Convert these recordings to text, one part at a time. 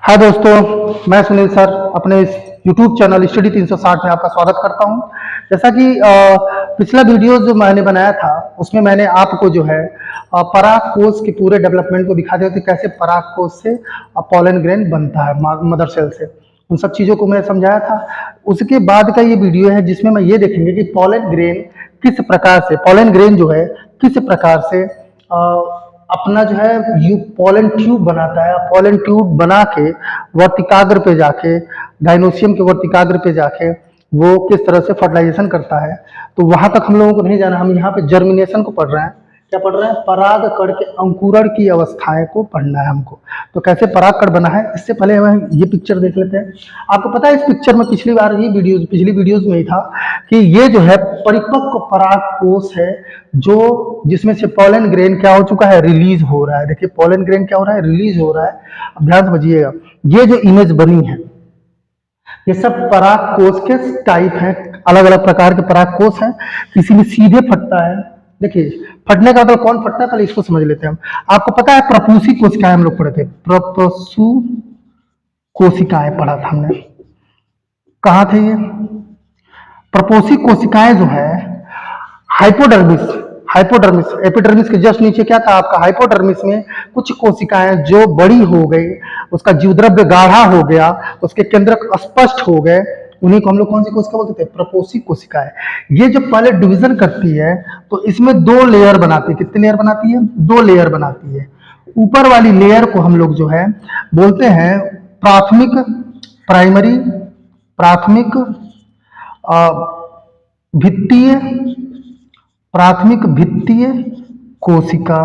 हाय दोस्तों, मैं सुनील सर अपने इस YouTube चैनल स्टडी 360 में आपका स्वागत करता हूं। जैसा कि पिछला वीडियो जो मैंने बनाया था उसमें मैंने आपको जो है पराग कोश के पूरे डेवलपमेंट को दिखा दिया कि कैसे पराग कोश से पॉलन ग्रेन बनता है मदर सेल से। उन सब चीज़ों को मैं समझाया था। उसके बाद का ये वीडियो है जिसमें मैं ये देखेंगे कि पॉलन ग्रेन किस प्रकार से पॉलन ग्रेन जो है किस प्रकार से अपना जो है यू पॉलन ट्यूब बनाता है। पॉलन ट्यूब बना के वर्तिकाग्र पे जाके डायनोसियम के वर्तिकाग्र पे जाके वो किस तरह से फर्टिलाइजेशन करता है। तो वहां तक हम लोगों को नहीं जाना, हम यहाँ पे जर्मिनेशन को पढ़ रहे हैं। क्या पढ़ रहे हैं? पराग कण के अंकुरण की अवस्थाएं को पढ़ना है हमको। तो कैसे पराग कण बना है, इससे पहले हम ये पिक्चर देख लेते हैं। आपको पता है इस पिक्चर में पिछली वीडियोज में ही था कि ये जो है परिपक्व पराग कोश है जो जिसमें से पॉलन ग्रेन क्या हो चुका है, रिलीज हो रहा है। देखिए पॉलन ग्रेन क्या हो रहा है, रिलीज हो रहा है। अब ध्यान समझिएगा, ये जो इमेज बनी है ये सब पराग कोश के टाइप हैं, अलग अलग प्रकार के पराग कोश हैं। किसी में सीधे फटता है। देखिए फटने का मतलब कौन फटता है, पहले इसको समझ लेते हैं हम। आपको पता है प्रपूसी कोशिकाएं हम लोग पढ़े थे, प्रपसु कोशिकाएं पढ़ा था हमने। कहाँ थे ये प्रपोसी कोशिकाएं? जो है हाइपोडर्मिस, हाइपोडर्मिस एपिडर्मिस के जस्ट नीचे क्या था आपका, हाइपोडर्मिस में कुछ कोशिकाएं जो बड़ी हो गई, उसका जीवद्रव्य गाढ़ा हो गया, उसके केंद्रक स्पष्ट हो गए, उन्हीं को हम लोग कौन सी कोशिका बोलते थे, प्रपोसी कोशिकाएं। ये जब पहले डिवीजन करती है तो इसमें दो लेयर बनाती है। कितने लेयर बनाती है? दो लेयर बनाती है। ऊपर वाली लेयर को हम लोग जो है बोलते हैं प्राथमिक, प्राइमरी, प्राथमिक भित्तीय, प्राथमिक भित्तीय कोशिका,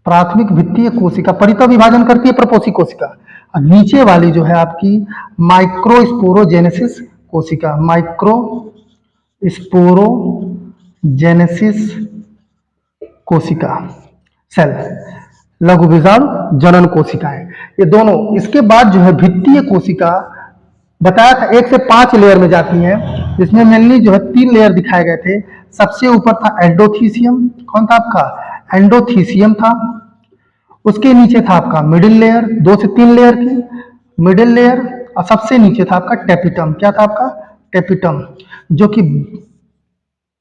प्राथमिक भित्तीय कोशिका परितः विभाजन करती है प्रपोसी कोशिका। और नीचे वाली जो है आपकी माइक्रोस्पोरोजेनेसिस कोशिका, माइक्रोस्पोरोजेनेसिस कोशिका सेल, लघु बीजाणु जनन कोशिकाएं, ये दोनों। इसके बाद जो है भित्तीय कोशिका बताया था 1 से 5 लेयर में जाती हैं, जिसमें मेनली जो है 3 लेयर दिखाए गए थे। सबसे ऊपर था एंडोथीसियम, कौन था आपका? एंडोथीसियम था। उसके नीचे था आपका मिडिल लेयर, 2 से 3 लेयर की मिडिल लेयर, और सबसे नीचे था आपका टेपिटम। क्या था आपका? टेपिटम, जो कि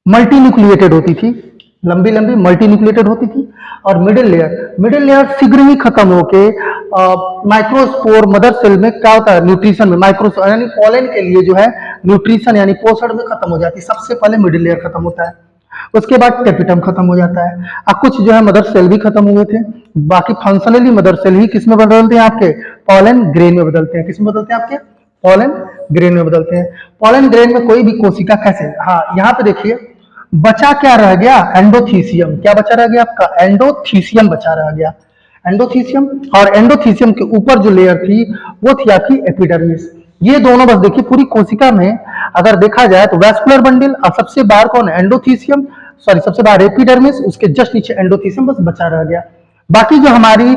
मल्टी न्यूक्लिएटेड होती थी, लंबी लंबी मल्टी न्यूक्लिएटेड होती थी। और मिडिल लेयर शीघ्र ही खत्म होके माइक्रोस्पोर मदर सेल में क्या होता है, न्यूट्रिशन में, माइक्रोस्पोर यानी पॉलन के लिए जो है न्यूट्रिशन यानी पोषण में खत्म हो जाती है। सबसे पहले मिडिल लेयर खत्म होता है, उसके बाद टेपिटम खत्म हो जाता है। अब कुछ जो है मदर सेल भी खत्म हुए थे, बाकी फंक्शनली मदर सेल ही किस में बदलते हैं आपके, पॉलन ग्रेन में बदलते हैं। किस में बदलते हैं आपके? पॉलन ग्रेन में बदलते हैं। पॉलन ग्रेन में कोई भी कोशिका कैसे, हाँ यहाँ पे देखिए बचा क्या रह गया, एंडोथीसियम। क्या बचा रह गया आपका? एंडोथीसियम बचा रह गया, एंडोथीसियम। और एंडोथीसियम के ऊपर जो लेयर थी वो थी आपकी एपिडर्मिस। ये दोनों बस देखिए पूरी कोशिका में अगर देखा जाए तो वैस्कुलर बंडल, और सबसे बाहर कौन है? एंडोथीसियम, सॉरी सबसे बाहर एपिडर्मिस, उसके जस्ट नीचे एंडोथीसियम बस बचा रह गया। बाकी जो हमारी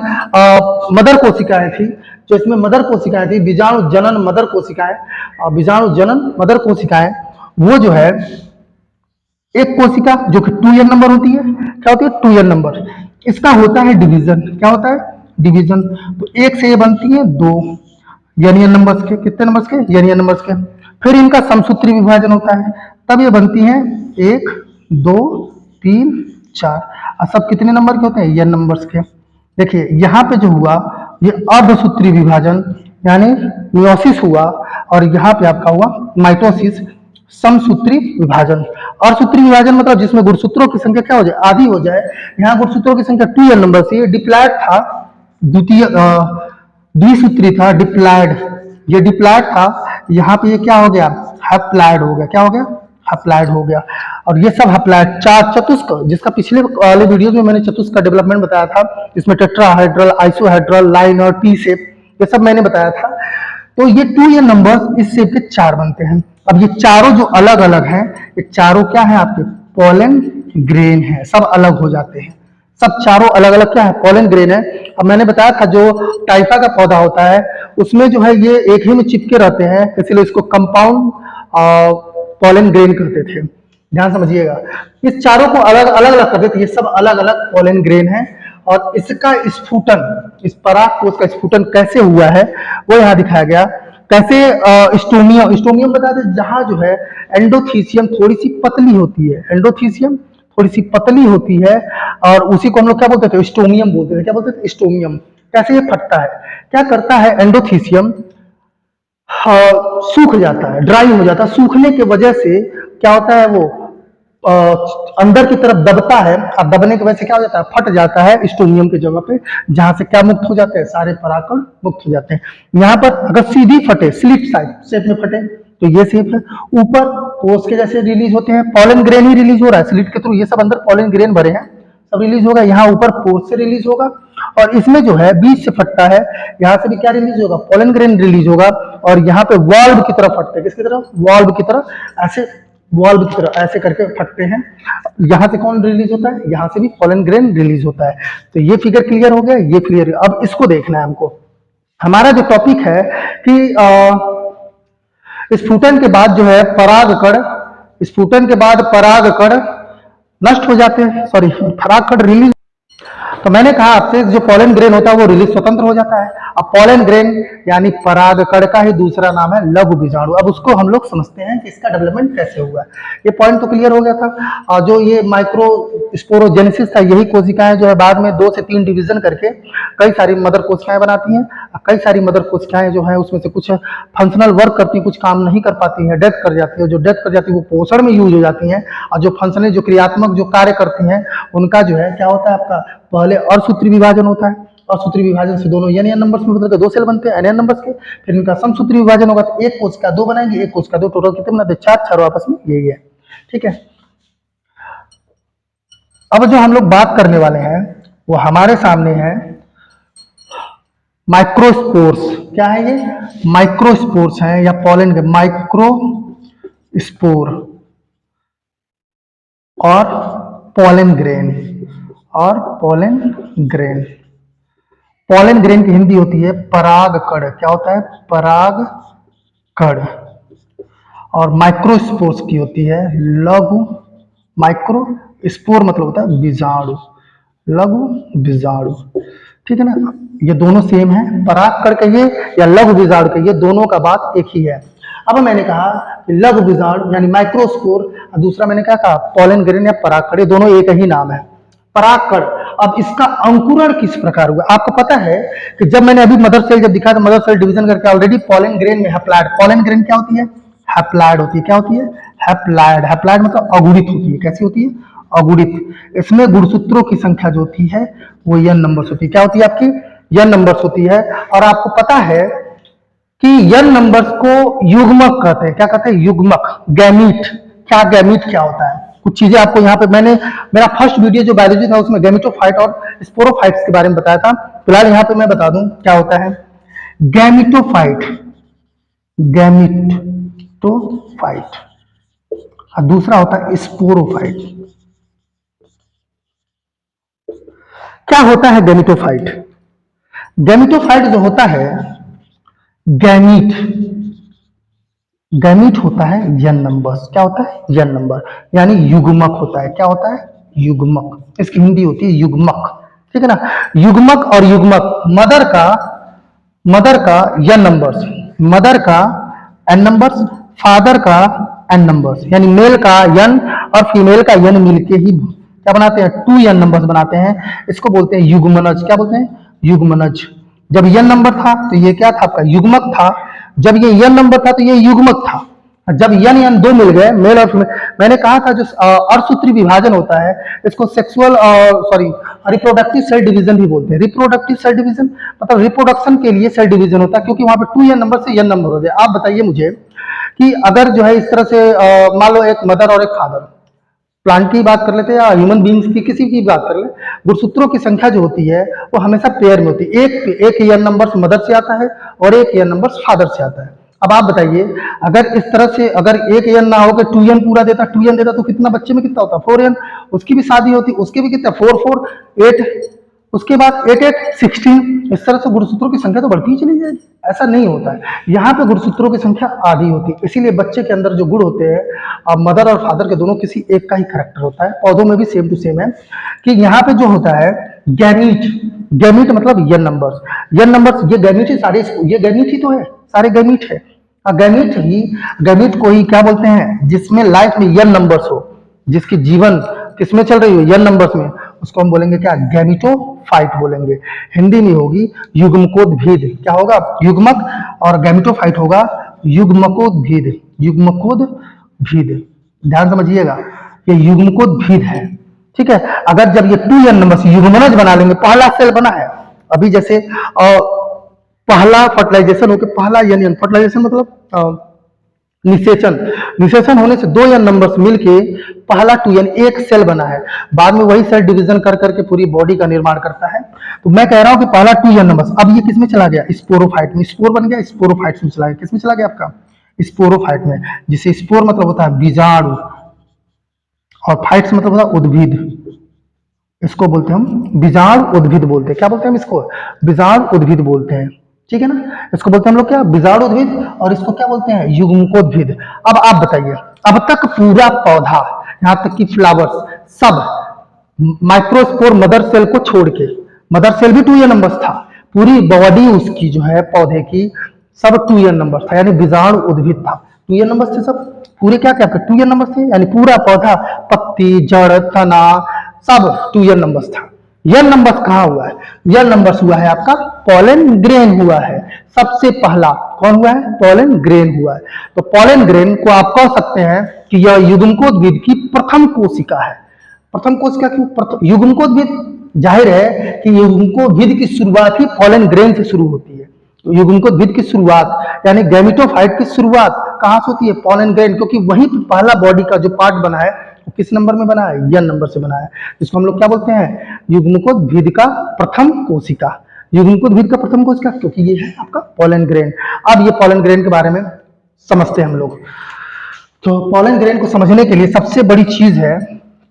मदर कोशिकाएं थी, जो इसमें मदर कोशिकाएं थी, बीजाणु जनन मदर कोशिकाएं, बीजाणु जनन मदर कोशिकाएं, वो जो है एक कोशिका जो कि 2n नंबर होती है। क्या होती है? 2n number. इसका होता है डिवीजन। क्या होता है? डिवीजन। तो एक से ये बनती है 2 n नंबर्स के। कितने नंबर्स के? n नंबर्स के। फिर इनका समसूत्री विभाजन होता है, तब ये बनती है 1 2 3 4। और सब कितने नंबर के होते हैं? n नंबर्स के। देखिए यहाँ पे जो हुआ ये अर्धसूत्री विभाजन यानी मियोसिस हुआ, और यहाँ पे आपका हुआ माइटोसिस, समसूत्री विभाजन। और सूत्री विभाजन मतलब जिसमें गुणसूत्रों की संख्या क्या हो जाए, आधी हो जाए। यहाँ गुणसूत्रों की संख्या 2n नंबर से, डिप्लॉयड था, द्वितीय द्विसूत्री था, डिप्लॉयड, ये डिप्लॉयड था। यहाँ पे ये क्या हो गया, हैप्लॉयड हो गया। क्या हो गया? हैप्लॉयड हो गया। और ये सब हैप्लॉयड चतुष्क, जिसका पिछले वाले वीडियो में मैंने चतुष्क का डेवलपमेंट बताया था, जिसमें टेट्राहेड्रल, आइसोहेड्रल, लाइन और टी शेप, ये सब मैंने बताया था। तो ये 2n नंबर इस शेप के 4 बनते हैं। अब ये चारों जो अलग अलग हैं, ये चारों क्या है आपके? पॉलन ग्रेन है, सब अलग हो जाते हैं। सब चारों अलग अलग क्या है? पॉलन ग्रेन है। अब मैंने बताया था जो टाइफा का पौधा होता है उसमें जो है ये एक ही में चिपके रहते हैं, इसलिए इसको कंपाउंड पॉलन ग्रेन कहते थे। ध्यान समझिएगा, इस चारों को अलग अलग अलग करते थे, ये सब अलग अलग पॉलन ग्रेन है। और इसका स्फुटन, इस पराग कोश का स्फुटन कैसे हुआ है वो यहाँ दिखाया गया। कैसे स्टोमियम, स्टोमियम बता दें जहां जो है एंडोथीसियम थोड़ी सी पतली होती है, एंडोथीसियम थोड़ी सी पतली होती है और उसी को हम लोग क्या बोलते थे, स्टोमियम बोलते थे। क्या बोलते थे, स्टोमियम। कैसे ये फटता है, क्या करता है एंडोथीसियम, सूख जाता है, ड्राई हो जाता है। सूखने की वजह से क्या होता है, वो अ, अंदर की तरफ दबता है और दबने की वजह से क्या हो जाता है, फट जाता है स्टोनियम की जगह पे, जहां से क्या मुक्त हो जाते हैं, सारे परागकण मुक्त हो जाते हैं। यहाँ पर अगर सीधी फटे, स्लिट साइड शेप में फटे तो ये शेप है। ऊपर कोष के जैसे रिलीज होते हैं, पॉलन ग्रेन ही रिलीज हो रहा है स्लिट के थ्रू, ये सब अंदर पॉलन ग्रेन भरे हैं, सब रिलीज होगा। यहाँ ऊपर पोर से रिलीज होगा और इसमें जो है बीच से फटता है, यहाँ से भी क्या रिलीज होगा, पॉलन ग्रेन रिलीज होगा और यहाँ पे वॉल्व की तरफ फटते हैं। किसकी तरफ, वॉल्व की तरफ, ऐसे वॉल्व की तरह ऐसे करके फटते हैं। यहां से कौन रिलीज होता है, यहां से भी पॉलन ग्रेन रिलीज होता है। तो ये फिगर क्लियर हो गया, ये क्लियर। अब इसको देखना है हमको। हमारा जो टॉपिक है कि स्फुटन के बाद जो है परागकण, स्फुटन के बाद परागकण नष्ट हो जाते हैं, सॉरी परागकण रिलीज। तो मैंने कहा आपसे जो पॉलन ग्रेन होता है वो रिलीज स्वतंत्र हो जाता है। अब पॉलन ग्रेन यानी परागकण का ही दूसरा नाम है लघु बीजाणु। अब उसको हम लोग समझते हैं कि इसका डेवलपमेंट कैसे हुआ। ये पॉइंट तो क्लियर हो गया था। और जो ये माइक्रो स्पोरोजेनेसिस था, यही कोशिकाएं जो है बाद में 2 से 3 डिवीजन करके कई सारी मदर कोशिकाएं बनाती हैं। कई सारी मदर कोशिकाएं जो है उसमें से कुछ फंक्शनल वर्क करती हैं, कुछ काम नहीं कर पाती हैं, डेथ कर जाती है। जो डेथ कर जाती है वो पोषण में यूज हो जाती हैं और जो फंक्शनल, जो क्रियात्मक जो कार्य करती हैं, उनका जो है क्या होता है, आपका पहले अर्धसूत्री विभाजन होता है और सूत्री विभाजन से दोनों एन नंबर्स में बदल के 2 सेल बनते हैं एन नंबर्स के। फिर इनका समसूत्री विभाजन होगा तो एक कोशिका 2 बनाएंगे, एक कोशिका 2, टोटल कितने बनाते हैं, 4, चारों आपस में यही है। ठीक है। अब जो हम लोग बात करने वाले हैं वो हमारे सामने है माइक्रोस्पोर्स। क्या है ये, माइक्रोस्पोर्स हैं या पॉलन के माइक्रोस्पोर और पॉलन ग्रेन, और पॉलन ग्रेन। पॉलन ग्रेन की हिंदी होती है परागकण। क्या होता है, परागकण। और माइक्रोस्पोर्स की होती है लघु, माइक्रो स्पोर मतलब होता है बीजाणु, लघु बीजाणु। ठीक है ना, ये दोनों सेम है, परागकण कहिए या लघु बीजाणु कहिए, दोनों का बात एक ही है। अब मैंने कहा कि लघु बीजाणु यानी माइक्रोस्पोर, और दूसरा मैंने क्या कहा पॉलन ग्रेन या परागकण, ये दोनों एक ही नाम है, परागकण। अब इसका अंकुरण किस प्रकार हुआ, आपको पता है कि जब मैंने अभी मदर सेल जब दिखा था, मदर सेल डिवीजन करके ऑलरेडी पॉलन ग्रेन में हैप्लॉइड, पॉलन ग्रेन क्या होती है, हैप्लॉइड होती है। क्या होती है, हैप्लॉइड। हैप्लॉइड मतलब अगुणित होती है। कैसी होती है, अगुणित। इसमें गुणसूत्रों की संख्या जो होती है वो n नंबर्स होती है। क्या होती है आपकी, n नंबर्स होती है। और आपको पता है कि n नंबर्स को युग्मक कहते हैं। क्या कहते हैं, युग्मक, गैमीट। क्या गैमीट क्या होता है, कुछ चीजें आपको यहाँ पे मैंने, मेरा फर्स्ट वीडियो जो बायोलॉजी था उसमें गैमेटोफाइट और स्पोरोफाइट्स के बारे में बताया था। फिलहाल यहाँ पे मैं बता दूं क्या होता है गैमेटोफाइट, गैमेटोफाइट, और दूसरा होता है स्पोरोफाइट। क्या होता है गैमेटोफाइट, गैमेटोफाइट जो होता है, गैमीट, गैमीट होता है n नंबर्स। क्या होता है, n नंबर, यानी युग्मक होता है। क्या होता है, युग्मक, इसकी हिंदी होती है युग्मक। ठीक है ना, युग्मक और युग्मक, मदर का n नंबर्स, मदर का n नंबर्स, फादर का n नंबर्स, यानी मेल का n और फीमेल का n मिलके ही क्या बनाते हैं, 2n नंबर्स बनाते हैं। इसको बोलते हैं युग्मनज। क्या बोलते हैं, युग्मनज। जब n नंबर था तो ये क्या था, आपका युग्मक था। जब ये n नंबर था तो ये युग्मक था। जब n दो मिल गए, मेल और फीमेल, मैंने कहा था जो अर्धसूत्री विभाजन होता है इसको sexual sorry reproductive cell division भी बोलते हैं। रिप्रोडक्टिव सेल डिवीजन मतलब रिप्रोडक्शन के लिए सेल डिवीजन होता है, क्योंकि वहां पे 2n नंबर से n नंबर हो जाए। आप बताइए मुझे कि अगर जो है इस तरह से मान लो एक मदर और एक फादर, प्लांट की बात कर लेते हैं या ह्यूमन बींग्स की, किसी की बात कर ले, गुणसूत्रों की संख्या जो होती है वो हमेशा पेयर में होती है। एक n नंबर मदर से आता है और एक n नंबर फादर से आता है। अब आप बताइए अगर इस तरह से अगर एक n ना होकर 2n पूरा देता, 2n देता तो कितना, बच्चे में कितना होता, 4n। उसकी भी शादी होती, उसके भी कितना, 4 4 8 उसके बाद 8 8 16, इस तरह से गुणसूत्रों की संख्या तो बढ़ती ही चली जाएगी। ऐसा नहीं होता है, यहाँ पे गुणसूत्रों की संख्या आधी होती है। इसीलिए बच्चे के अंदर जो गुण होते हैं, मदर और फादर के दोनों किसी एक का ही करेक्टर होता है। पौधों में भी सेम टू सेम है कि यहाँ पे जो होता है गैमीट, गैमीट मतलब यन नंबर्स, यन नंबर्स, ये गैमीट ही सारे, ये गैमीट ही तो है, सारे गैमीट है। गैमीट ही, गैमीट को ही क्या बोलते हैं, जिसमें लाइफ में यन नंबर्स हो, जिसकी जीवन किसमें चल रही हो, यन नंबर्स में, उसको हम बोलेंगे क्या, गैमिटोफाइट बोलेंगे। हिंदी में होगी युग्मकोद्भिद, क्या होगा, युग्मक, और गैमिटोफाइट होगा युग्मकोद्भिद, युग्मकोद्भिद। ध्यान समझिएगा, ये युग्मकोद्भिद है, ठीक है। अगर जब ये 2n नंबर से युग्मनज बना लेंगे, पहला सेल बना है, अभी जैसे पहला फर्टिलाइजेशन होकर पहला यन, फर्टिलाइजेशन मतलब निषेचन, निषेचन होने से 2n नंबर्स मिलके पहला 2n एक सेल बना है। बाद में वही सेल डिवीजन कर करके पूरी बॉडी का निर्माण करता है। तो मैं कह रहा हूं कि पहला 2n नंबर्स, अब ये किसमें चला गया, स्पोरोफाइट में, स्पोर बन गया, स्पोरोफाइट्स में चला गया। किसमें चला गया आपका, स्पोरोफाइट में, जिसे स्पोर मतलब होता है बीजाणु और फाइट्स मतलब होता है उद्भिद। इसको बोलते हैं हम बीजाणु उद्भिद बोलते हैं। क्या बोलते हैं हम इसको, बीजाणु उद्भिद बोलते हैं, ठीक है ना। इसको बोलते हैं हम लोग क्या, बीजाणु उद्भिद, और इसको क्या बोलते हैं, युग्मकोद्भिद। अब आप बताइए, अब तक पूरा पौधा, यहाँ तक कि फ्लावर्स सब माइक्रोस्पोर मदर सेल को छोड़ के, मदर सेल भी 2n नंबर था, पूरी बॉडी उसकी जो है पौधे की सब 2n नंबर था, यानी बीजाणु उद्भिद था। 2n नंबर थे सब, पूरे क्या क्या 2n नंबर थे, यानी पूरा पौधा, पत्ती, जड़, तना, सब 2n नंबर्स था। यन नंबर्स कहाँ हुआ है, यन नंबर्स हुआ है आपका पॉलन ग्रेन हुआ है। सबसे पहला कौन हुआ है, पॉलन ग्रेन हुआ है। तो पॉलन ग्रेन को आप कह सकते हैं कि यह युग्मकोद्भिद की प्रथम कोशिका है। प्रथम कोशिका क्यों, युग्मकोद्भिद, जाहिर है कि युग्मकोद्भिद की शुरुआत ही पॉलन ग्रेन से शुरू होती है। तो युग्मकोद्भिद की शुरुआत यानी गैमिटोफाइट की शुरुआत कहाँ से होती है, पॉलन ग्रेन, क्योंकि वही पहला बॉडी का जो पार्ट बना है किस नंबर में बना है, यन नंबर से बना है। इसको हम लोग क्या बोलते हैं, युग्मकोद्भिद का प्रथम कोशिका, युग्मकोद्भिद का प्रथम कोशिका, क्योंकि ये है आपका पॉलन ग्रेन। अब ये पॉलन ग्रेन के बारे में समझते हैं हम लोग। तो पॉलन ग्रेन को समझने के लिए सबसे बड़ी चीज है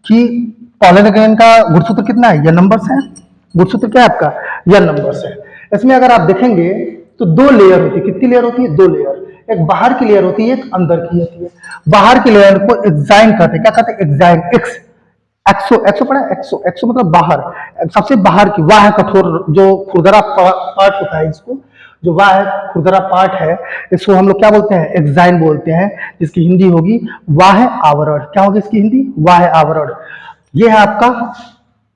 कि पॉलन ग्रेन का गुणसूत्र कितना है, यन नंबर्स है। गुणसूत्र क्या है आपका, यन नंबर्स है। इसमें अगर आप देखेंगे तो 2 लेयर होती है, कितनी लेयर होती है, 2 लेयर, एक बाहर की लेयर होती है, एक अंदर की होती है। बाहर की लेयर को एक्साइन कहते हैं, क्या कहते हैं, एक्साइन, एक्स, एक्सो, एक्सो पड़ा है, एक्सो, एक्सो मतलब बाहर, सबसे बाहर की, वाह कठोर जो खुरदरा पार्ट होता है, इसको जो वाह खुरदरा पार्ट है, इसको हम लोग क्या बोलते हैं, एक्साइन बोलते हैं, जिसकी हिंदी होगी वाह आवरण। क्या होगी इसकी हिंदी, वाह आवरण। ये है आपका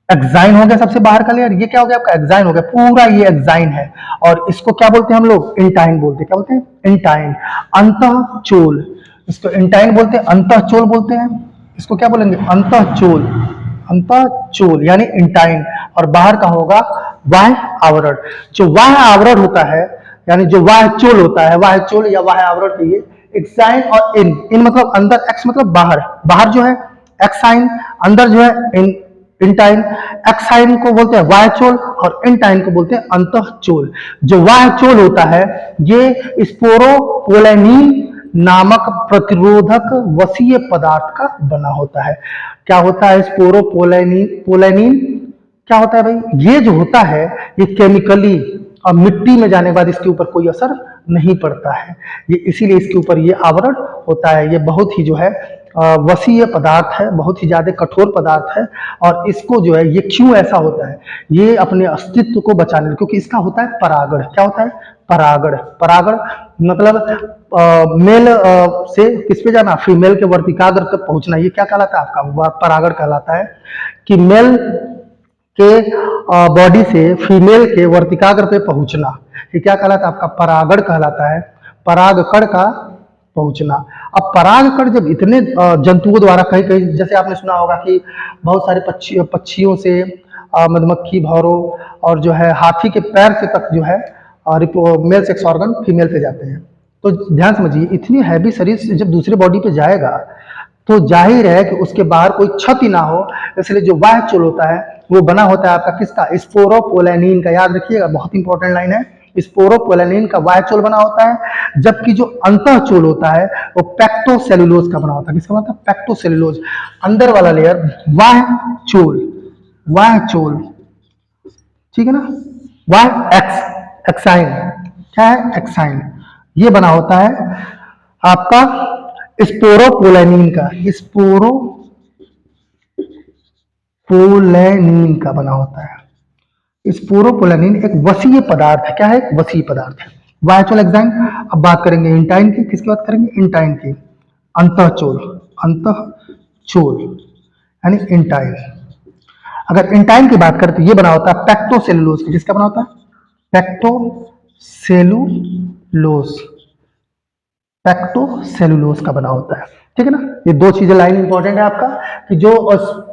एक्साइन हो गया सबसे बाहर का लेयर, ये क्या हो गया आपका, एक्साइन हो गया, पूरा ये एक्साइन है। और इसको क्या बोलते हैं हम लोग, इंटाइन बोलते हैं। क्या बोलते हैं, इंटाइन, अंतःचोल, इसको इंटाइन बोलते हैं, अंतःचोल बोलते हैं। इसको क्या बोलेंगे, अंतःचोल, अंतःचोल यानी इंटाइन। और बाहर का होगा वाह्य आवरण। जो वाह्य आवरण होता है, यानी जो वाह्य चोल होता है, वाह्य चोल या वाह्य आवरण कहिए, एक्साइन और इन, इन मतलब अंदर, एक्स मतलब बाहर, बाहर जो है एक्साइन, अंदर जो है इन, इंटाइन। एक्साइन को बोलते हैं वाह्यचोल और इंटाइन को बोलते हैं अंतःचोल। जो वाह्यचोल होता है ये स्पोरोपोलेनिन नामक प्रतिरोधक वसीय पदार्थ का बना होता है। क्या होता है स्पोरोपोलेनिन, पोलेनिन क्या होता है भाई, ये जो होता है ये केमिकली और मिट्टी में जाने के बाद इसके ऊपर कोई असर नहीं पड़ता है, ये इसीलिए इसके ऊपर ये आवरण होता है। ये बहुत ही जो है वसीय पदार्थ है, बहुत ही ज्यादा कठोर पदार्थ है। और इसको जो है, ये क्यों ऐसा होता है, ये अपने अस्तित्व को बचाने, क्योंकि इसका होता है परागण। क्या होता है, परागण, परागण मतलब मेल से किस पे जाना, फीमेल के वर्तिकाग्र तक पहुंचना, ये क्या कहलाता है आपका, परागण कहलाता है। कि मेल के बॉडी से फीमेल के वर्तिकाग्र पे पहुंचना, ये क्या कहलाता है आपका, परागण कहलाता है, परागकण का पहुंचना। अब परागकण जब इतने जंतुओं द्वारा, कहीं कहीं जैसे आपने सुना होगा कि बहुत सारे पक्षियों से मधुमक्खी, भौरों और जो है हाथी के पैर से तक जो है मेल सेक्स ऑर्गन फीमेल पे जाते हैं। तो ध्यान समझिए, इतनी हैवी शरीर से जब दूसरे बॉडी पे जाएगा तो जाहिर है कि उसके बाहर कोई क्षति ना हो, इसलिए जो वाह्यचोल होता है वो बना होता है आपका किसका, स्पोरोपोलेनिन का। याद रखिएगा, बहुत इंपॉर्टेंट लाइन है, स्पोरोपोलेनिन का वाह्यचोल बना होता है। जबकि जो अंतःचोल होता है वो पैक्टोसेलुलोज का बना होता है। किसका बना होता है, पैक्टोसेलुलोज। अंदर वाला लेयर वाह्यचोल, वाह्यचोल, ठीक है ना। वाई एक्साइन, क्या है एक्साइन, ये बना होता है आपका स्पोरोपोलेनिन का, स्पोरोपोलेनिन का बना होता है। स्पोरोपोलेनिन एक वसीय पदार्थ है, क्या है, एक वसीय पदार्थ है। वाइचोल एक्साइन। अब बात करेंगे इंटाइन की, किसकी बात करेंगे, इंटाइन की, अंतःचोल, अंतःचोल यानी इंटाइन। अगर इंटाइन की बात करें तो ये बना होता है पेक्टोसेलुलोज, किसका बना होता है, पेक्टोसेलुलोज, पेक्टोसेलुलोज का बना होता है, ठीक है ना। ये दो चीजें लाइन इंपॉर्टेंट है आपका, कि जो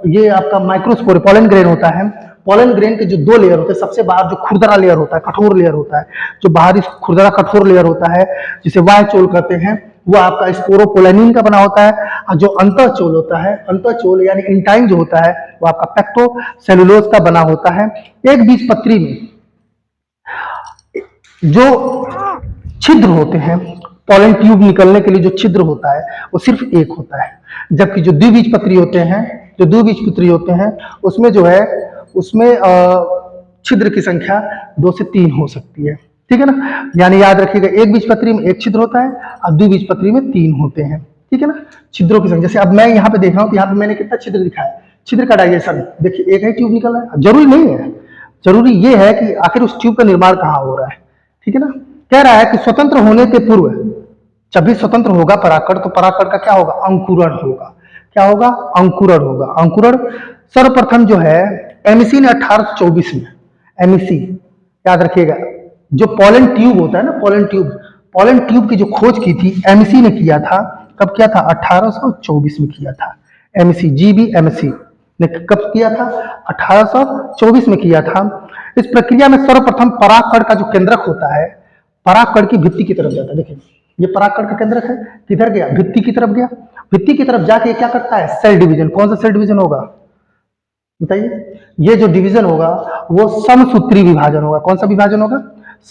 ये आपका माइक्रोस्पोर पोलन ग्रेन होता है, पोलन ग्रेन के जो दो लेयर होते हैं, सबसे बाहर जो खुरदरा लेयर होता है, कठोर लेयर होता है, जो बाहरी खुरदरा कठोर लेयर होता है जिसे वायचोल कहते हैं, वो आपका स्पोरोपोलेनिन का बना होता है। और जो अंतःचोल होता है, अंतःचोल यानी इंटाइन जो होता है, वो आपका पेक्टोसेलुलोज का बना होता है। एक बीजपत्री में जो छिद्र होते हैं, पॉलन ट्यूब निकलने के लिए जो छिद्र होता है वो सिर्फ एक होता है, जबकि जो द्विबीजपत्री होते हैं, जो द्विबीजपत्री होते हैं उसमें जो है, उसमें छिद्र की संख्या 2 से 3 हो सकती है, ठीक है ना। यानी याद रखिएगा, एक बीजपत्री में एक छिद्र होता है और द्विबीजपत्री में 3 होते हैं, ठीक है ना। छिद्रों की संख्या, जैसे अब मैं यहाँ पे देख रहा हूँ, तो यहाँ पे मैंने कितना छिद्र दिखाया, छिद्र का डाइजेशन देखिए, एक ही ट्यूब निकल रहा है, जरूरी नहीं है, जरूरी ये है कि आखिर उस ट्यूब का निर्माण कहाँ हो रहा है, ठीक है ना। कह रहा है कि स्वतंत्र होने के पूर्व, जब भी स्वतंत्र होगा परागकण, तो परागकण का क्या होगा, अंकुरण होगा, क्या होगा, अंकुरण होगा। अंकुरण सर्वप्रथम जो है एमिसी ने 1824 में, एमिसी याद रखिएगा, जो पोलन ट्यूब होता है ना, पोलन ट्यूब की जो खोज की थी एमिसी ने किया था, कब किया था, 1824 में किया था। एमिसी, जीबी एमिसी ने कब किया था, 1824 में किया था। इस प्रक्रिया में सर्वप्रथम परागकण का जो केंद्रक होता है, परागकण की भित्ति की तरफ जाता है, देखिए ये परागकण का केंद्रक है, किधर गया, भित्ति की तरफ गया, भित्ति की तरफ जाके क्या करता है, सेल डिवीजन। कौन सा सेल डिवीजन होगा बताइए, ये जो डिवीजन होगा वो समसूत्री विभाजन होगा। कौन सा विभाजन होगा,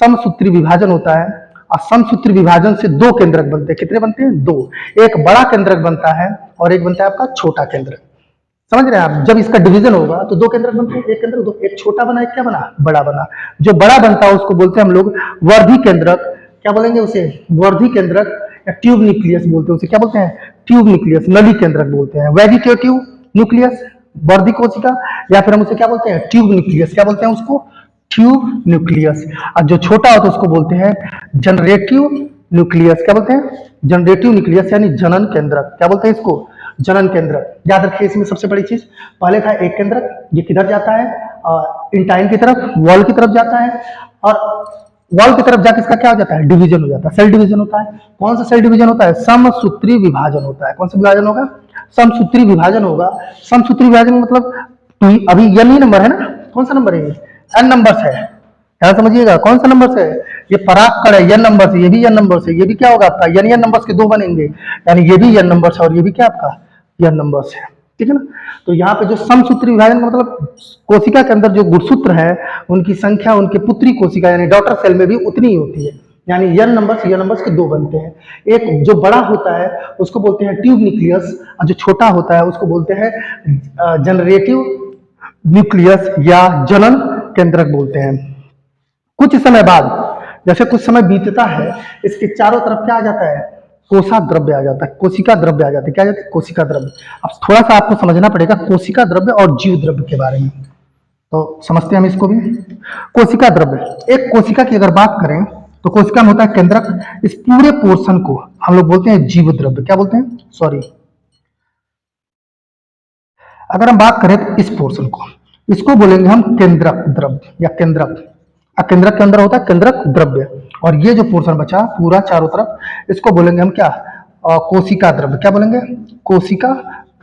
समसूत्री विभाजन होता है। और समसूत्री विभाजन से दो केंद्रक बनते हैं, कितने बनते हैं, दो, एक बड़ा केंद्रक बनता है और एक बनता है आपका छोटा केंद्रक। समझ रहे हैं आप, जब इसका डिवीजन होगा तो दो केंद्रक बनते हैं, एक केंद्रक दो, एक छोटा बना, एक क्या बना, बड़ा बना। जो बड़ा बनता है उसको बोलते हैं हम लोग वर्धी केंद्रक, क्या बोलेंगे उसे, वर्धी केंद्रक, या ट्यूब न्यूक्लियस बोलते हैं उसे, क्या बोलते हैं, ट्यूब न्यूक्लियस, नली केंद्रक बोलते हैं, वेजिटेटिव न्यूक्लियस, वर्धी कोशिका, या फिर हम उसे क्या बोलते हैं, ट्यूब न्यूक्लियस, क्या बोलते हैं उसको, ट्यूब न्यूक्लियस। और जो छोटा होता है उसको बोलते हैं जनरेटिव न्यूक्लियस, क्या बोलते हैं, जनरेटिव न्यूक्लियस यानी जनन केंद्रक, क्या बोलते हैं इसको, जनन केंद्रक। याद रखिए इसमें सबसे बड़ी चीज, पहले था एक केंद्रक, ये किधर जाता है, इंटाइन की तरफ, वॉल की तरफ जाता है, और वॉल की तरफ जाके इसका क्या हो जाता है, डिवीजन हो जाता है, सेल डिवीजन होता है। कौन सा सेल डिवीजन होता है, समसूत्री विभाजन होता है। कौन सा विभाजन होगा, समसूत्री विभाजन होगा। समसूत्री विभाजन मतलब अभी एन ही नंबर है ना, कौन सा नंबर है ये, एन नंबर से है, ध्यान समझिएगा, कौन सा नंबर से है, ये परागकण है एन नंबर से, ये भी एन नंबर से, ये भी क्या होगा आपका एन नंबर के दो बनेंगे, यानी ये भी एन नंबर से और ये भी क्या आपका एन नंबर से, ठीक है ना। तो यहाँ पे जो समसूत्री विभाजन का मतलब कोशिका के अंदर जो गुणसूत्र है उनकी संख्या उनके पुत्री कोशिका यानी डॉटर सेल में भी उतनी ही होती है, यानी एन नंबर्स के दो बनते हैं। एक जो बड़ा होता है उसको बोलते हैं ट्यूब न्यूक्लियस, और जो छोटा होता है उसको बोलते हैं जनरेटिव न्यूक्लियस या जनन केंद्रक बोलते हैं। कुछ समय बाद, जैसे कुछ समय बीतता है, इसके चारों तरफ क्या आ जाता है, कोशा द्रव्य आ जाता है, कोशिका द्रव्य आ जाता है, क्या आ जाता है, कोशिका द्रव्य। अब थोड़ा सा आपको समझना पड़ेगा कोशिका द्रव्य और जीव द्रव्य के बारे में, तो समझते हैं हम इसको भी। कोशिका द्रव्य, एक कोशिका की अगर बात करें तो कोशिका में होता है केंद्रक, इस पूरे पोर्शन को हम लोग बोलते हैं जीव द्रव्य, क्या बोलते हैं, सॉरी, अगर हम बात करें तो इस पोर्शन को, इसको बोलेंगे हम केंद्रक द्रव्य या केंद्रक। केंद्रक के अंदर होता है केंद्रक द्रव्य, और ये जो पोर्शन बचा पूरा चारों तरफ, इसको बोलेंगे हम क्या, कोशिका द्रव्य, क्या बोलेंगे, कोशिका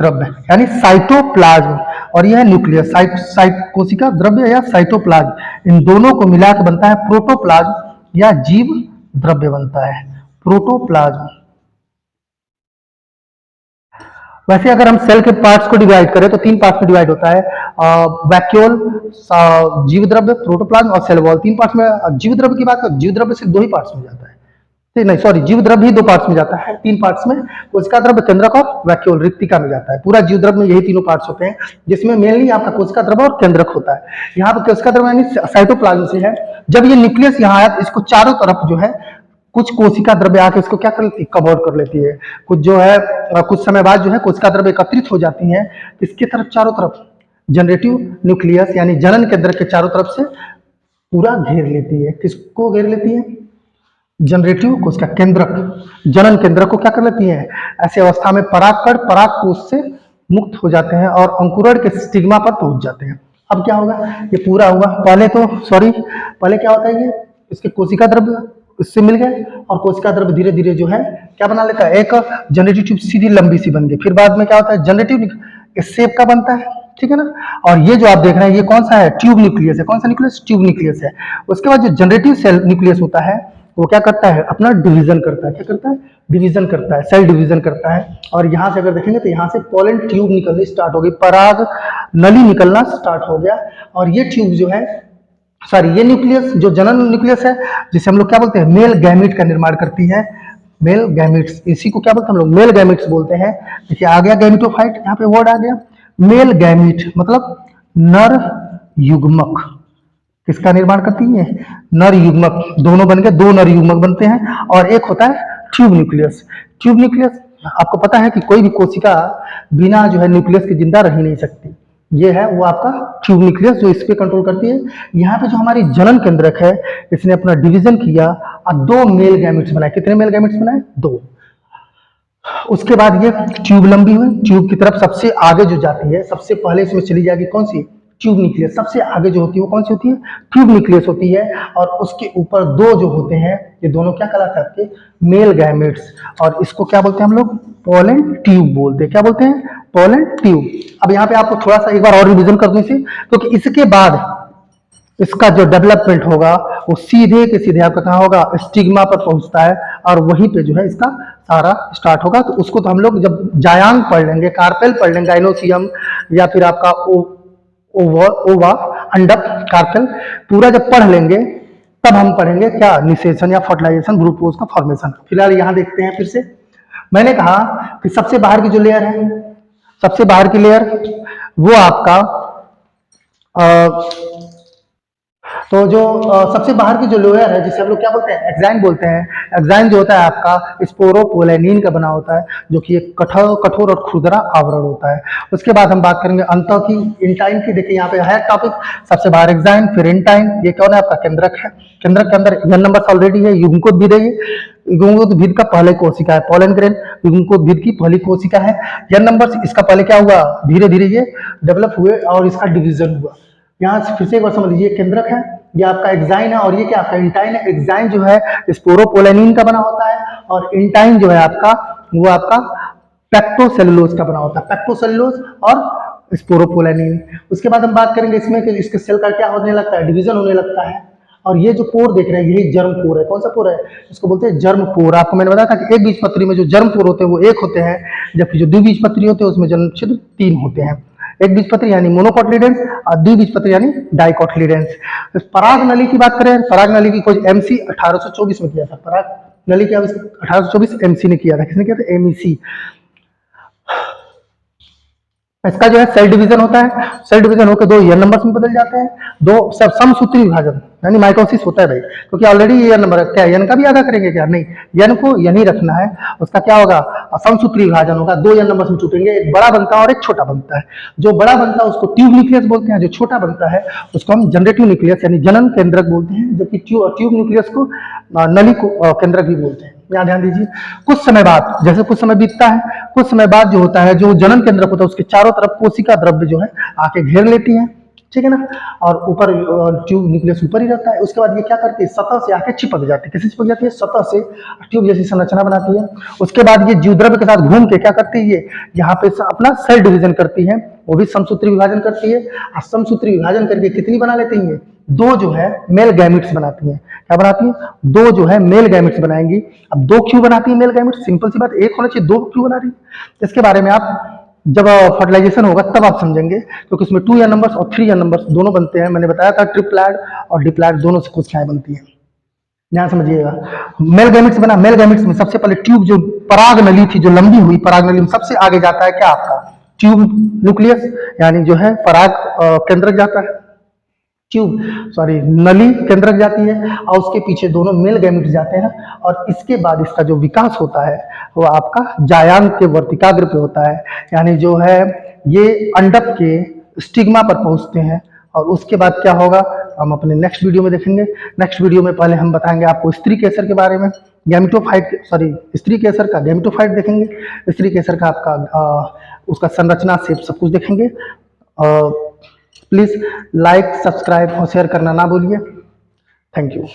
द्रव्य यानी साइटोप्लाज्म, और यह न्यूक्लियस, कोशिका द्रव्य या साइटोप्लाज्म, इन दोनों को मिलाकर बनता है प्रोटोप्लाज्म या जीव द्रव्य बनता है, प्रोटोप्लाज्म। वैसे अगर हम सेल के पार्ट्स को डिवाइड करें तो 3 पार्ट्स में डिवाइड होता है, वैक्यूल, जीव द्रव्य, प्रोटोप्लाज्म और सेल वॉल, 3 पार्ट्स में। जीव द्रव्य की बात करें, जीव द्रव्य सिर्फ 2 ही पार्ट्स में जाता है, नहीं सॉरी, जीव द्रव्य भी 2 पार्ट्स में जाता है, 3 पार्ट्स में, कोशिका द्रव्य, केंद्रक और वैक्यूल रिक्तिका में जाता है। पूरा जीव द्रव्य में यही तीनों पार्ट्स होते हैं, जिसमें मेनली आपका कोशिका द्रव्य और केंद्रक होता है। यहाँ पर कोशिका द्रव्य यानी साइटोप्लाज्म से है। जब ये न्यूक्लियस यहाँ आया, इसको चारों तरफ जो है कुछ कोशिका द्रव्य आके इसको क्या कर लेती है, कवर कर लेती है। कुछ जो है कुछ समय बाद जो है कोशिका द्रव्य एकत्रित हो जाती है इसके तरफ, चारों तरफ जनरेटिव न्यूक्लियस यानी जनन केंद्र के चारों तरफ से पूरा घेर लेती है। किसको घेर लेती है? जनरेटिव कोशिका केंद्रक, जनन केंद्रक को क्या कर लेती है? ऐसी अवस्था में परागकण परागकोश से मुक्त हो जाते हैं और अंकुरण के स्टिग्मा पर पहुंच जाते हैं। अब क्या होगा, ये पूरा हुआ। पहले क्या होता है, ये इसके कोशिका द्रव्य इससे मिल गए और कोशिका द्रव्य धीरे धीरे जो है क्या बना लेता है, एक जनरेटिव ट्यूब सीधी लंबी सी बन गई। फिर बाद में क्या होता है, जनरेटिव इस शेप का बनता है, ठीक है ना। और ये जो आप देख रहे हैं ये कौन सा है, ट्यूब न्यूक्लियस है। कौन सा न्यूक्लियस? ट्यूब न्यूक्लियस है। उसके बाद जो जनरेटिव सेल न्यूक्लियस होता है वो क्या करता है, अपना डिवीजन करता है। क्या करता है? डिवीजन करता है, सेल डिवीजन करता है। और यहाँ से अगर देखेंगे तो यहाँ से पोलन ट्यूब निकलनी स्टार्ट हो गई, पराग नली निकलना स्टार्ट हो गया। और ये ट्यूब जो है, सॉरी ये न्यूक्लियस जो जनन न्यूक्लियस है, जिसे हम लोग क्या बोलते हैं, मेल गैमीट का निर्माण करती है। मेल गैमीट्स, इसी को क्या बोलते हैं हम लोग, मेल गैमीट्स बोलते हैं। देखिए आ गया गैमीटोफाइट, यहाँ पे वर्ड आ गया मेल गैमीट, मतलब नर युग्मक। किसका निर्माण करती है? नर युग्मक। दोनों बन गए, 2 नर युग्मक बनते हैं। और एक होता है ट्यूब न्यूक्लियस। ट्यूब न्यूक्लियस आपको पता है कि कोई भी कोशिका बिना जो है न्यूक्लियस के जिंदा रह ही नहीं सकती। ये है वो आपका ट्यूब न्यूक्लियस जो इस पे कंट्रोल करती है। यहाँ पे जो हमारी जनन केंद्रक है, इसने अपना डिवीजन किया और 2 मेल गैमेट्स बनाए। कितने मेल गैमेट्स बनाए? 2। उसके बाद ये ट्यूब लंबी हुई, ट्यूब की तरफ सबसे आगे जो जाती है, सबसे पहले इसमें चली जाएगी कौन सी? Tube nucleus. सबसे आगे जो होती है वो कौन सी होती है? ट्यूब न्यूक्लियस होती है। और उसके ऊपर 2 जो होते हैं, ये दोनों क्या कहलाते हैं आपके? Male gametes. और इसको क्या बोलते हैं हम लोग? पोलन ट्यूब बोलते हैं। क्या बोलते हैं? Pollen tube. अब यहाँ पे आपको थोड़ा सा एक बार और रिवीजन कर दूं इसे, क्योंकि इसके बाद इसका जो डेवलपमेंट होगा वो सीधे के सीधे आपका कहाँ होगा? स्टिग्मा पर पहुंचता है और वहीं पे जो है इसका सारा स्टार्ट होगा। तो उसको तो हम लोग जब जायांग पढ़ लेंगे, कार्पेल पढ़ लेंगे, गाइनोसियम या फिर आपका ओवा अंडक कार्पेल पूरा जब पढ़ लेंगे तब हम पढ़ेंगे क्या? निषेचन या फर्टिलाइजेशन, ग्लूकोज का फॉर्मेशन। फिलहाल यहाँ देखते हैं फिर से। मैंने कहा कि सबसे बाहर की जो लेयर है, सबसे बाहर की लेयर वो आपका तो जो सबसे बाहर की जो लेयर है जिसे हम लोग क्या बोलते हैं? एक्साइन बोलते हैं। एक्साइन जो होता है आपका स्पोरोपोलेनिन का बना होता है, जो कि एक कठोर और खुरदरा आवरण होता है। उसके बाद हम बात करेंगे अंत की, इंटाइन की। देखिए यहाँ पे है टॉपिक, सबसे बाहर एक्साइन, फिर इंटाइन। ये कौन है? आपका केंद्रक है। केंद्रक के अंदर n नंबर ऑलरेडी है, युग्मकोद्भिद है। युग्मकोद्भिद का पहले कोशिका है, पोलन ग्रेन युग्मकोद्भिद की पहली कोशिका है। n नंबर इसका पहले क्या हुआ? धीरे धीरे ये डेवलप हुए और इसका डिवीजन हुआ। यहाँ से फिर से एक बार समझ लीजिए, केंद्रक है, ये आपका एक्साइन है, और ये क्या आपका इंटाइन है। एक्साइन जो है स्पोरोपोलेनिन का बना होता है और इंटाइन जो है आपका वो आपका पेक्टोसेलुलोज का बना होता है। पेक्टोसेलुलोज और स्पोरोपोलेनिन। उसके बाद हम बात करेंगे इसमें कि इसके सेल का क्या होने लगता है? डिवीजन होने लगता है। और ये जो पोर देख रहे हैं यही जर्म पोर है। कौन सा पोर है? इसको बोलते हैं जर्म पोर। आपको मैंने बताया था कि एक बीजपत्री में जो जर्म पोर होते हैं वो 1 होते हैं, जबकि जो द्विबीजपत्री होते हैं उसमें जन्म छिद्र 3 होते हैं। एक बीजपत्री यानी मोनोकोटिलिडेंस और द्विबीजपत्री यानी डाइकोटिलिडेंस। पराग नली की बात करें, पराग नली की खोज एमसी 1824 में किया था। पराग नली क्या 1824 एमसी ने किया था। किसने किया था? एमसी। इसका जो है सेल डिवीजन होता है, सेल डिवीजन होकर 2 n नंबर्स में बदल जाते हैं। 2 सब समसूत्री विभाजन यानी माइटोसिस होता है भाई, क्योंकि ऑलरेडी ये n नंबर है। क्या n का भी आधा करेंगे क्या? नहीं, n को यही रखना है। उसका क्या होगा? समसूत्री विभाजन होगा। 2 n नंबर्स में टूटेंगे, एक बड़ा बनता है और एक छोटा बनता है। जो बड़ा बनता है उसको ट्यूब न्यूक्लियस बोलते हैं, जो छोटा बनता है उसको हम जनरेटिव न्यूक्लियस यानी जनन केंद्रक बोलते हैं, जबकि ट्यूब न्यूक्लियस को नली को केंद्रक भी बोलते हैं। यहाँ ध्यान दीजिए, कुछ समय बाद, जैसे कुछ समय बीतता है, कुछ समय बाद जो होता है, जो जनन केंद्रक होता है उसके चारों तरफ कोशिका द्रव्य जो है आके घेर लेती है, ठीक है ना। और ऊपर ट्यूब न्यूक्लियस ऊपर ही रहता है। उसके बाद ये क्या करती है? सतह से आके चिपक जाती है। किससे चिपक जाती है? सतह से ट्यूब जैसी संरचना बनाती है। उसके बाद ये जीव द्रव्य के साथ घूम के क्या करती है? ये यहाँ पे अपना सेल डिवीजन करती है, वो भी समसूत्री विभाजन करती है। और समसूत्री विभाजन करके कितनी बना लेती है? 2 जो है मेल गैमेट्स बनाती हैं। क्या बनाती है? 2 जो है मेल गैमेट्स बनाएंगी। अब 2 क्यों बनाती है मेल गैमेट्स? सिंपल सी बात, एक होना चाहिए, 2 क्यों बना रही है? इसके बारे में आप जब फर्टिलाइजेशन होगा तब आप समझेंगे, क्योंकि इसमें 2 n नंबर्स और 3 n नंबर्स दोनों बनते हैं। मैंने बताया था ट्रिप्लैड और डिप्लैड दोनों से कोशिकाएं बनती हैं। ध्यान समझिएगा। मेल गैमेट्स बना, मेल गैमेट्स में सबसे पहले ट्यूब, जो पराग नली थी, जो लंबी हुई पराग नली में सबसे आगे जाता है क्या आपका ट्यूब न्यूक्लियस, यानी जो है पराग केंद्रक जाता है, ट्यूब सॉरी नली केंद्रक जाती है, और उसके पीछे दोनों मेल गैमेट्स जाते हैं, और इसके बाद इसका जो विकास होता है वो आपका जायांग के वर्तिकाग्र पे होता है, यानी जो है ये अंडक के स्टिग्मा पर पहुंचते हैं। और उसके बाद क्या होगा हम अपने नेक्स्ट वीडियो में देखेंगे। नेक्स्ट वीडियो में पहले हम बताएंगे आपको स्त्री केसर के बारे में, गैमेटोफाइट सॉरी स्त्री केसर का गैमेटोफाइट देखेंगे, स्त्री केसर का आपका उसका संरचना शेप सब कुछ देखेंगे। प्लीज़ लाइक, सब्सक्राइब और शेयर करना ना भूलिए। Thank you.